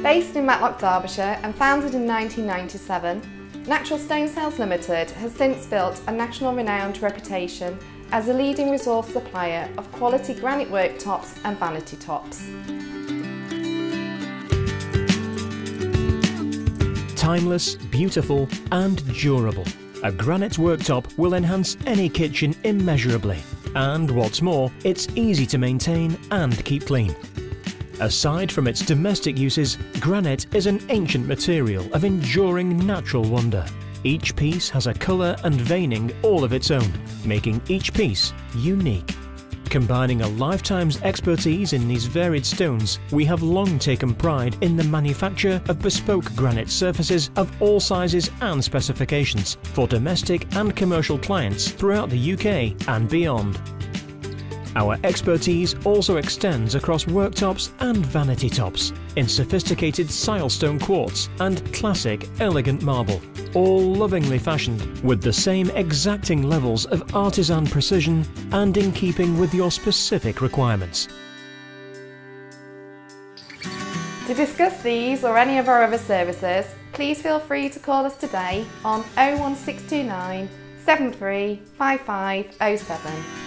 Based in Matlock, Derbyshire and founded in 1997, Natural Stone Sales Ltd has since built a national renowned reputation as a leading resource supplier of quality granite worktops and vanity tops. Timeless, beautiful and durable. A granite worktop will enhance any kitchen immeasurably. And what's more, it's easy to maintain and keep clean. Aside from its domestic uses, granite is an ancient material of enduring natural wonder. Each piece has a colour and veining all of its own, making each piece unique. Combining a lifetime's expertise in these varied stones, we have long taken pride in the manufacture of bespoke granite surfaces of all sizes and specifications for domestic and commercial clients throughout the UK and beyond. Our expertise also extends across worktops and vanity tops, in sophisticated Silestone quartz and classic elegant marble, all lovingly fashioned with the same exacting levels of artisan precision and in keeping with your specific requirements. To discuss these or any of our other services, please feel free to call us today on 01629 735507.